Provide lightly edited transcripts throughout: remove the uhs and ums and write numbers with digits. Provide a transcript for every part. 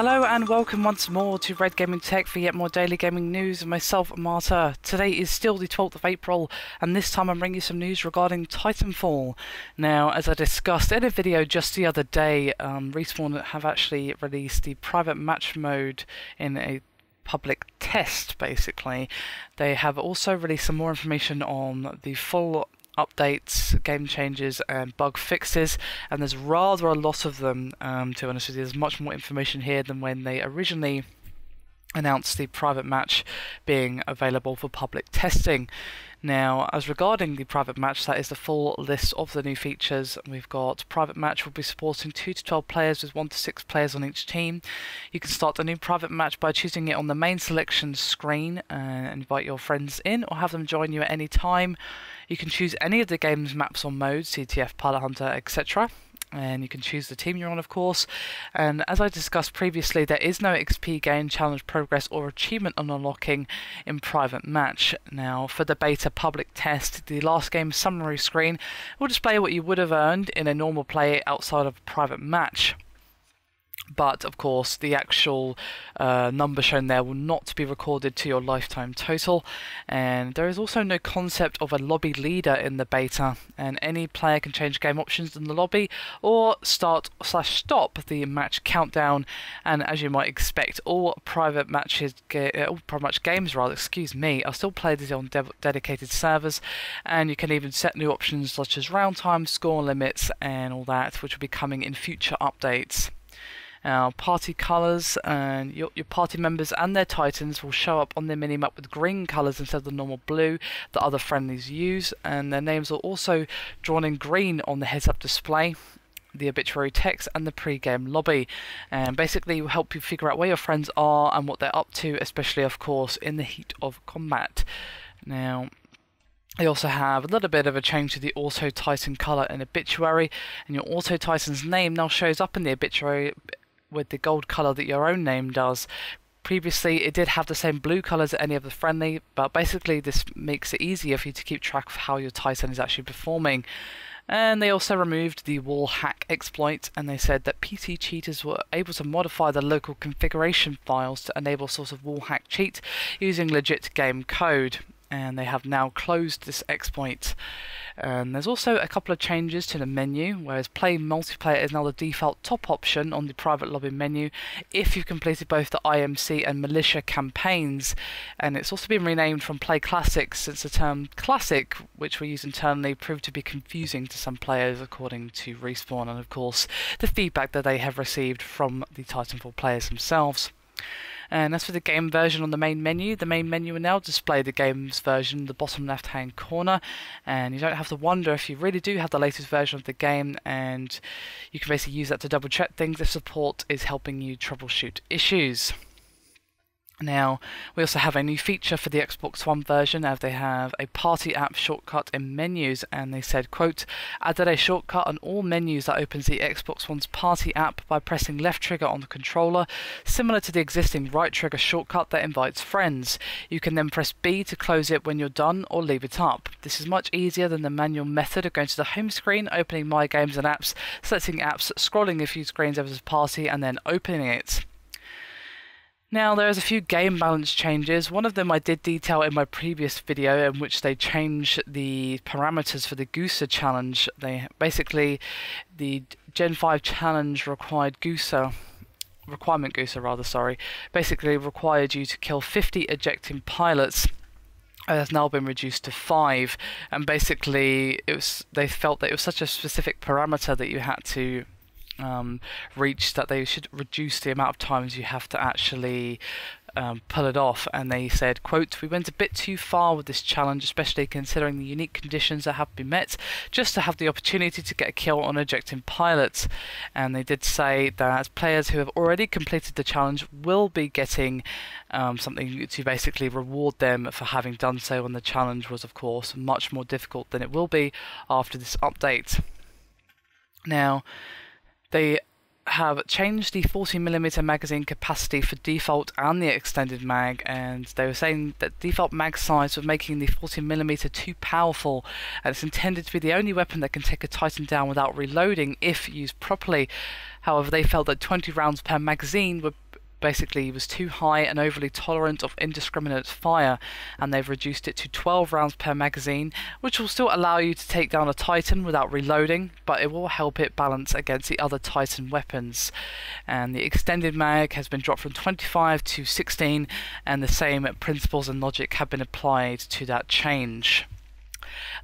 Hello and welcome once more to Red Gaming Tech for yet more daily gaming news and myself, Marta. Today is still the 12th of April and this time I'm bringing you some news regarding Titanfall. Now, as I discussed in a video just the other day, Respawn have actually released the private match mode in a public test, basically. They have also released some more information on the full updates, game changes and bug fixes, and there's rather a lot of them, to be honest with you. There's much more information here than when they originally announced the private match being available for public testing. Now, as regarding the private match, that is the full list of the new features. We've got private match will be supporting 2 to 12 players with 1 to 6 players on each team. You can start a new private match by choosing it on the main selection screen and invite your friends in or have them join you at any time. You can choose any of the game's maps or modes, CTF, Pilot Hunter, etc. And you can choose the team you're on, of course. And as I discussed previously, there is no XP gain, challenge, progress or achievement on unlocking in private match. Now, for the beta public test, the last game summary screen will display what you would have earned in a normal play outside of a private match. But, of course, the actual number shown there will not be recorded to your lifetime total. And there is also no concept of a lobby leader in the beta. And any player can change game options in the lobby or start/stop the match countdown. And as you might expect, all private match games are still played on dedicated servers. And you can even set new options such as round time, score limits, and all that, which will be coming in future updates. Party colours and your party members and their titans will show up on their minimap with green colours instead of the normal blue that other friendlies use, and their names are also drawn in green on the heads-up display, the obituary text and the pre-game lobby, and basically will help you figure out where your friends are and what they're up to, especially of course in the heat of combat. Now, they also have a little bit of a change to the Auto Titan colour and obituary, and your Auto Titan's name now shows up in the obituary with the gold colour that your own name does. Previously it did have the same blue colour as any of the friendly, but basically this makes it easier for you to keep track of how your Titan is actually performing. And they also removed the wall hack exploit, and they said that PC cheaters were able to modify the local configuration files to enable sort of wall hack cheat using legit game code. And they have now closed this exploit. And there's also a couple of changes to the menu, whereas play multiplayer is now the default top option on the private lobby menu if you've completed both the IMC and militia campaigns. And it's also been renamed from play classic, since the term classic, which we use internally, proved to be confusing to some players according to Respawn, and of course the feedback that they have received from the Titanfall players themselves. And as for the game version on the main menu will now display the game's version in the bottom left hand corner, and you don't have to wonder if you really do have the latest version of the game, and you can basically use that to double check things if support is helping you troubleshoot issues. Now, we also have a new feature for the Xbox One version, as they have a party app shortcut in menus, and they said, quote, added a shortcut on all menus that opens the Xbox One's party app by pressing left trigger on the controller, similar to the existing right trigger shortcut that invites friends. You can then press B to close it when you're done or leave it up. This is much easier than the manual method of going to the home screen, opening My Games and Apps, selecting apps, scrolling a few screens over the party, and then opening it. Now, there's a few game balance changes. One of them I did detail in my previous video, in which they changed the parameters for the Goosa challenge. Basically, the Gen 5 challenge requirement Goosa, basically required you to kill 50 ejecting pilots. It has now been reduced to 5, and basically they felt that it was such a specific parameter that you had to reach, that they should reduce the amount of times you have to actually pull it off. And they said, quote, we went a bit too far with this challenge, especially considering the unique conditions that have been met, just to have the opportunity to get a kill on ejecting pilots. And they did say that players who have already completed the challenge will be getting something to basically reward them for having done so, and the challenge was of course much more difficult than it will be after this update. Now, they have changed the 40mm magazine capacity for default and the extended mag, and they were saying that default mag size was making the 40mm too powerful, and it's intended to be the only weapon that can take a Titan down without reloading if used properly. However, they felt that 20 rounds per magazine would basically he was too high and overly tolerant of indiscriminate fire, and they've reduced it to 12 rounds per magazine, which will still allow you to take down a Titan without reloading, but it will help it balance against the other Titan weapons. And the extended mag has been dropped from 25 to 16, and the same principles and logic have been applied to that change.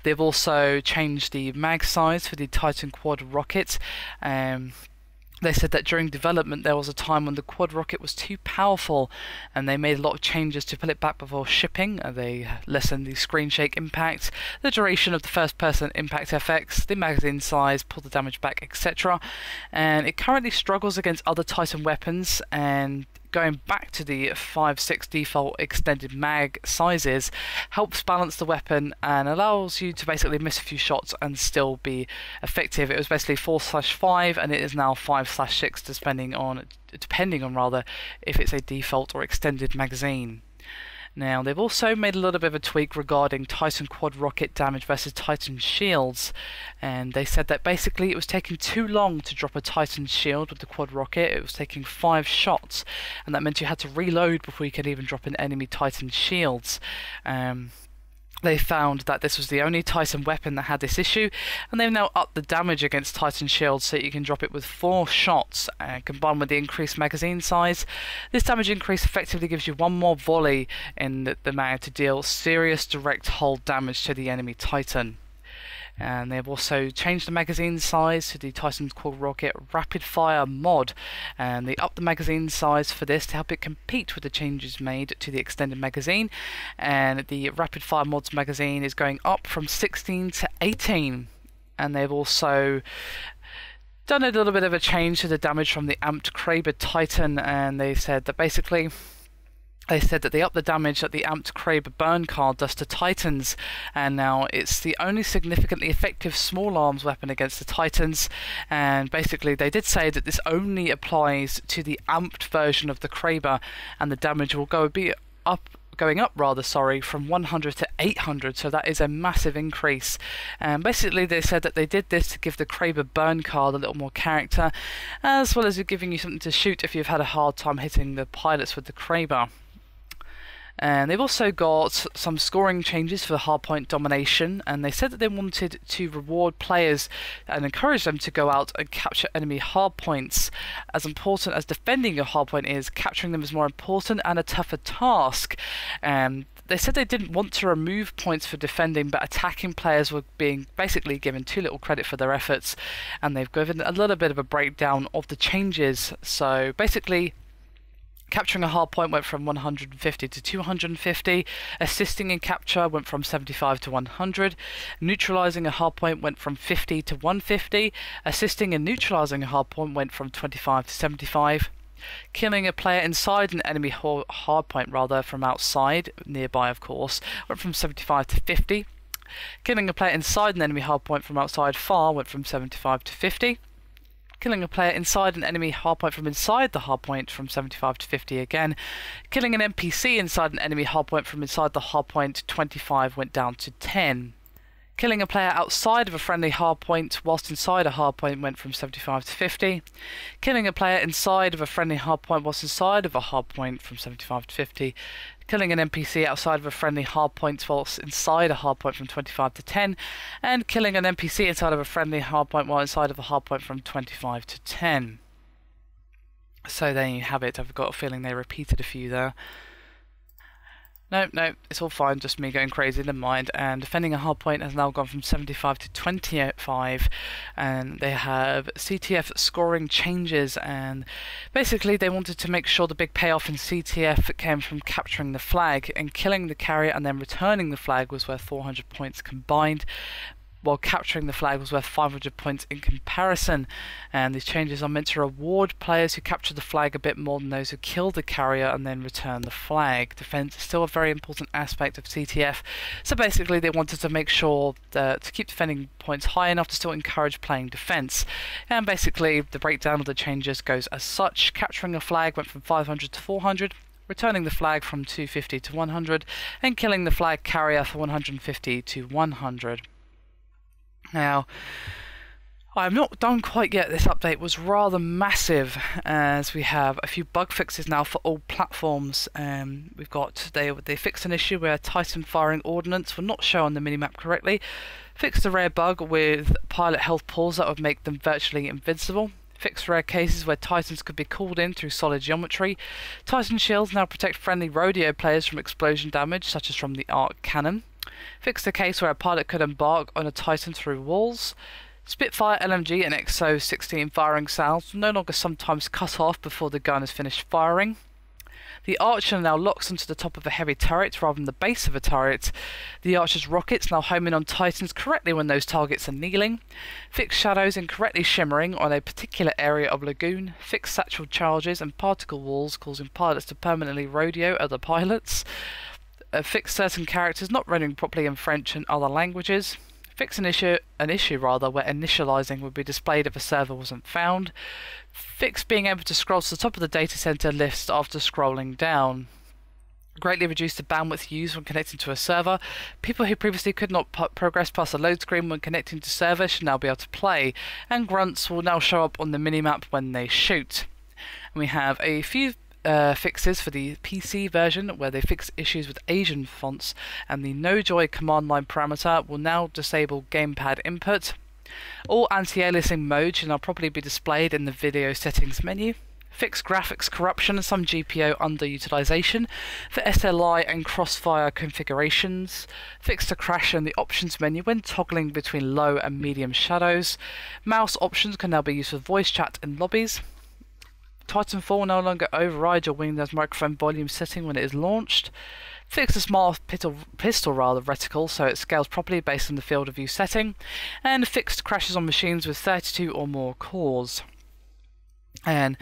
They've also changed the mag size for the Titan quad rocket. They said that during development there was a time when the quad rocket was too powerful, and they made a lot of changes to pull it back before shipping. They lessened the screen shake impact, the duration of the first person impact FX, the magazine size, pulled the damage back, etc. And it currently struggles against other Titan weapons, and going back to the 5.6 default extended mag sizes helps balance the weapon and allows you to basically miss a few shots and still be effective. It was basically 4/5 and it is now 5/6 depending on if it's a default or extended magazine. Now, they've also made a little bit of a tweak regarding Titan quad rocket damage versus Titan shields, and they said that basically it was taking too long to drop a Titan shield with the quad rocket. It was taking 5 shots, and that meant you had to reload before you could even drop in enemy Titan shields. They found that this was the only Titan weapon that had this issue, and they've now upped the damage against Titan shields so that you can drop it with 4 shots, combined with the increased magazine size. This damage increase effectively gives you 1 more volley in the mag to deal serious direct hull damage to the enemy Titan. And they have also changed the magazine size to the Titan quad rocket rapid fire mod, and they upped the magazine size for this to help it compete with the changes made to the extended magazine. And the rapid fire mods magazine is going up from 16 to 18, and they've also done a little bit of a change to the damage from the amped Kraber Titan, and they said that basically they upped the damage that the amped Kraber burn card does to Titans, and now it's the only significantly effective small arms weapon against the Titans. And basically they did say that this only applies to the amped version of the Kraber, and the damage will going up from 100 to 800, so that is a massive increase. And basically they said that they did this to give the Kraber burn card a little more character, as well as giving you something to shoot if you've had a hard time hitting the pilots with the Kraber. And they've also got some scoring changes for the hardpoint domination, and they said that they wanted to reward players and encourage them to go out and capture enemy hardpoints. As important as defending your hardpoint is, capturing them is more important and a tougher task. They said they didn't want to remove points for defending, but attacking players were being basically given too little credit for their efforts, and they've given a little bit of a breakdown of the changes. So basically, capturing a hard point went from 150 to 250, assisting in capture went from 75 to 100, neutralizing a hard point went from 50 to 150, assisting in neutralizing a hard point went from 25 to 75, killing a player inside an enemy hard point from outside, nearby of course, went from 75 to 50, killing a player inside an enemy hard point from outside far went from 75 to 50, killing a player inside an enemy hardpoint from inside the hardpoint from 75 to 50 again. Killing an NPC inside an enemy hardpoint from inside the hardpoint 25 went down to 10. Killing a player outside of a friendly hardpoint whilst inside a hardpoint went from 75 to 50. Killing a player inside of a friendly hardpoint whilst inside of a hardpoint from 75 to 50. Killing an NPC outside of a friendly hardpoint whilst inside a hardpoint from 25 to 10. And killing an NPC inside of a friendly hardpoint while inside of a hardpoint from 25 to 10. So there you have it. I've got a feeling they repeated a few there. No, it's all fine, just me going crazy, never mind. And defending a hardpoint has now gone from 75 to 25, and they have CTF scoring changes, and basically they wanted to make sure the big payoff in CTF came from capturing the flag, and killing the carrier and then returning the flag was worth 400 points combined, while capturing the flag was worth 500 points in comparison. And these changes are meant to reward players who capture the flag a bit more than those who kill the carrier and then return the flag. Defense is still a very important aspect of CTF, so basically they wanted to make sure that to keep defending points high enough to still encourage playing defense. And basically the breakdown of the changes goes as such. Capturing a flag went from 500 to 400, returning the flag from 250 to 100, and killing the flag carrier from 150 to 100. Now, I'm not done quite yet. This update was rather massive, as we have a few bug fixes now for all platforms. We've got they fixed an issue where Titan firing ordnance will not show on the minimap correctly, fixed a rare bug with pilot health pools that would make them virtually invincible, fixed rare cases where Titans could be called in through solid geometry. Titan shields now protect friendly rodeo players from explosion damage, such as from the arc cannon. Fixed a case where a pilot could embark on a Titan through walls. Spitfire, LMG and XO-16 firing sounds will no longer sometimes cut off before the gun is finished firing. The Archer now locks onto the top of a heavy turret rather than the base of a turret. The Archer's rockets now home in on Titans correctly when those targets are kneeling. Fixed shadows incorrectly shimmering on a particular area of lagoon. Fixed satchel charges and particle walls causing pilots to permanently rodeo other pilots. Fixed certain characters not running properly in French and other languages. Fix an issue where initializing would be displayed if a server wasn't found. Fix being able to scroll to the top of the data center list after scrolling down. Greatly reduce the bandwidth used when connecting to a server. People who previously could not progress past the load screen when connecting to server should now be able to play, and grunts will now show up on the minimap when they shoot. And we have a few fixes for the PC version where they fix issues with Asian fonts, and the NoJoy command line parameter will now disable gamepad input. All anti-aliasing modes should now properly be displayed in the video settings menu. Fix graphics corruption and some GPU underutilization for SLI and crossfire configurations. Fix the crash in the options menu when toggling between low and medium shadows. Mouse options can now be used for voice chat in lobbies. Titanfall no longer overrides your Windows microphone volume setting when it is launched. Fix the smart pistol reticle so it scales properly based on the field of view setting. And fixed crashes on machines with 32 or more cores. And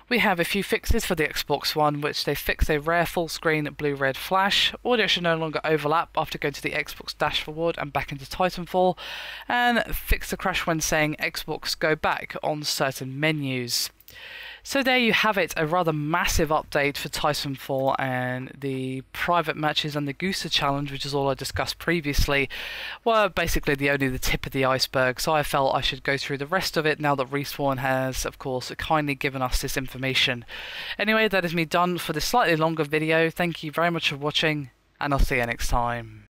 we have a few fixes for the Xbox One, which they fix a rare full screen blue-red flash. Audio should no longer overlap after going to the Xbox dashboard and back into Titanfall. And fix the crash when saying Xbox go back on certain menus. So there you have it, a rather massive update for Titanfall, and the private matches and the Gooster Challenge, which is all I discussed previously, were basically only the tip of the iceberg, so I felt I should go through the rest of it now that Respawn has, of course, kindly given us this information. Anyway, that is me done for this slightly longer video. Thank you very much for watching, and I'll see you next time.